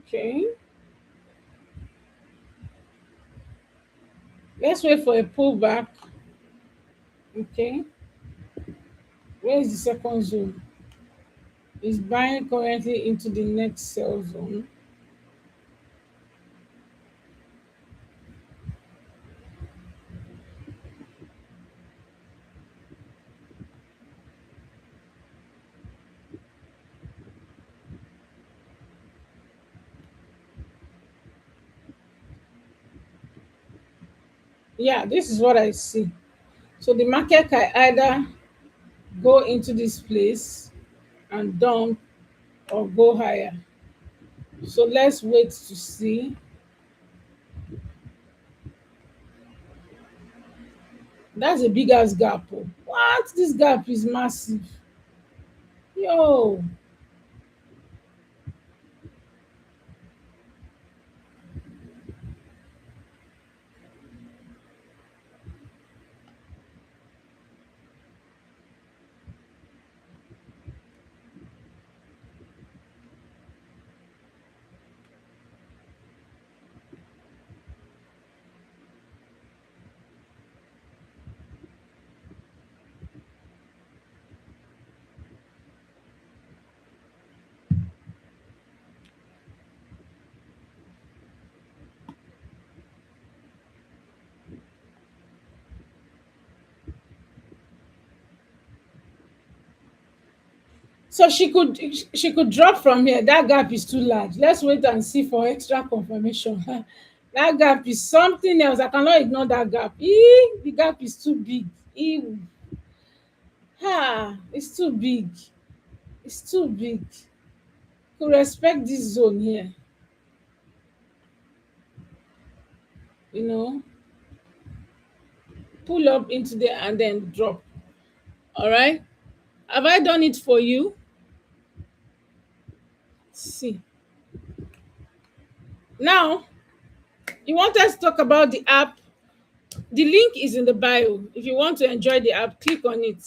Okay. Let's wait for a pullback. Okay. Where is the second zone? Is buying currently into the next sell zone. Yeah, this is what I see. So the market can either go into this place and dump or go higher. So let's wait to see. That's a big ass gap. Oh. What? This gap is massive. Yo, So she could drop from here. That gap is too large. Let's wait and see for extra confirmation. That gap is something else. I cannot ignore that gap. The gap is too big. It's too big. It's too big. Could respect this zone here. You know, pull up into there and then drop. All right. Have I done it for you? See. Now, you want us to talk about the app. The link is in the bio. If you want to enjoy the app, click on it.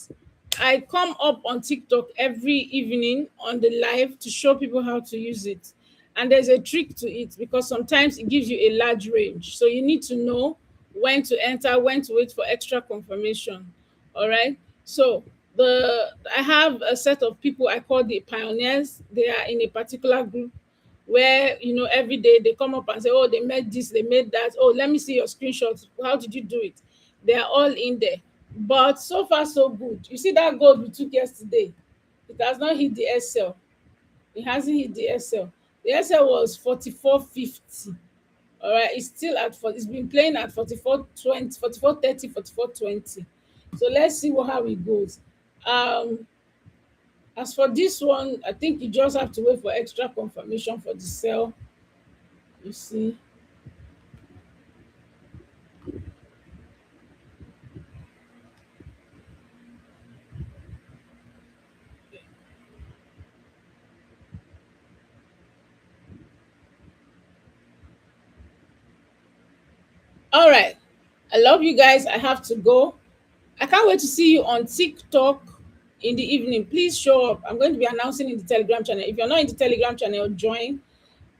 I come up on TikTok every evening on the live to show people how to use it. And there's a trick to it because sometimes it gives you a large range. So you need to know when to enter, when to wait for extra confirmation. All right. So I have a set of people I call the pioneers. They are in a particular group where every day they come up and say, oh, they made this, they made that. Oh, let me see your screenshots. How did you do it? They are all in there. But so far so good. You see that gold we took yesterday, it has not hit the SL. It hasn't hit the SL. The SL was 44.50. All right, it's still at 40. It's been playing at 44.20, 44.30, 44.20. So let's see how it goes. As for this one, I think you just have to wait for extra confirmation for the sell. You see. All right. I love you guys. I have to go. I can't wait to see you on TikTok in the evening. Please show up. I'm going to be announcing in the Telegram channel. If you're not in the Telegram channel, join.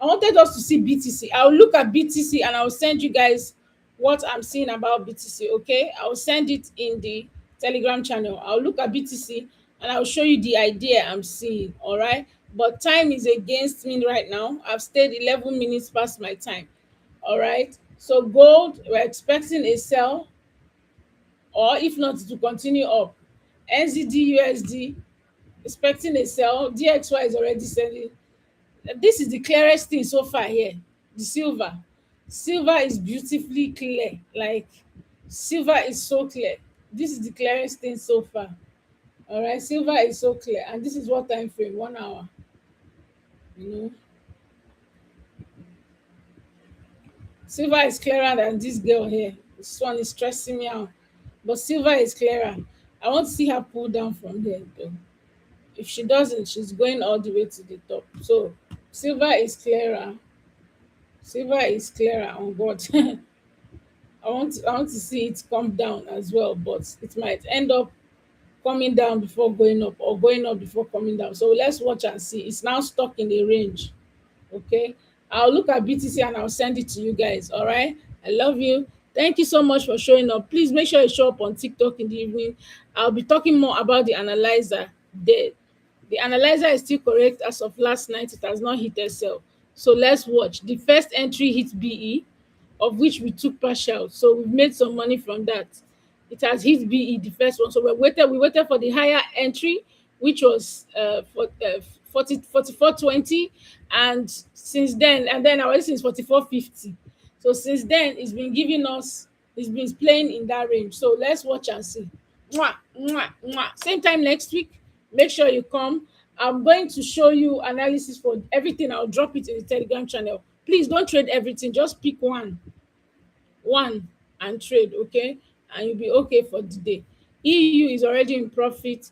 I wanted us to see BTC. I'll look at BTC and I'll send you guys what I'm seeing about BTC. Okay, I'll send it in the Telegram channel. I'll look at BTC and I'll show you the idea I'm seeing. All right, but time is against me right now. I've stayed 11 minutes past my time. All right, so gold, we're expecting a sell, or if not, to continue up. NZD USD, expecting a sell. DXY is already selling. This is the clearest thing so far here. The silver is beautifully clear. Like, silver is so clear. This is the clearest thing so far. All right, silver is so clear, and this is what time frame? 1 hour. You know, silver is clearer than this girl here. This one is stressing me out, but silver is clearer. I want to see her pull down from there though. If she doesn't, she's going all the way to the top. So silver is clearer. Silver is clearer on God. I want to see it come down as well, but it might end up coming down before going up, or going up before coming down. So let's watch and see. It's now stuck in a range. Okay. I'll look at BTC and I'll send it to you guys. All right. I love you. Thank you so much for showing up. Please make sure you show up on TikTok in the evening. I'll be talking more about the analyzer there. The analyzer is still correct as of last night. It has not hit SL. So let's watch. The first entry hit BE, of which we took partial. So we've made some money from that. It has hit BE, the first one. So we waited for the higher entry, which was 44.20. And since then, and then our since 44.50. So since then, it's been playing in that range. So let's watch and see. Mwah, mwah, mwah. Same time next week. Make sure you come. I'm going to show you analysis for everything. I'll drop it in the Telegram channel. Please don't trade everything. Just pick one and trade, okay? And you'll be okay for the day. EU is already in profit.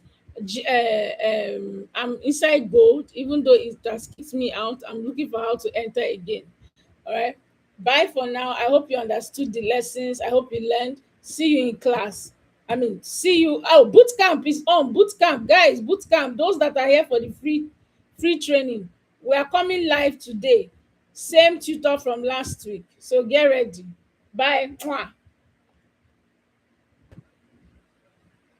I'm inside gold, even though it has kicked me out. I'm looking for how to enter again. All right. Bye for now. I hope you understood the lessons. I hope you learned. See you in class. See you. Oh, boot camp is on. Boot camp, guys. Boot camp. Those that are here for the free training, we are coming live today. Same tutor from last week. So get ready. Bye. Mwah.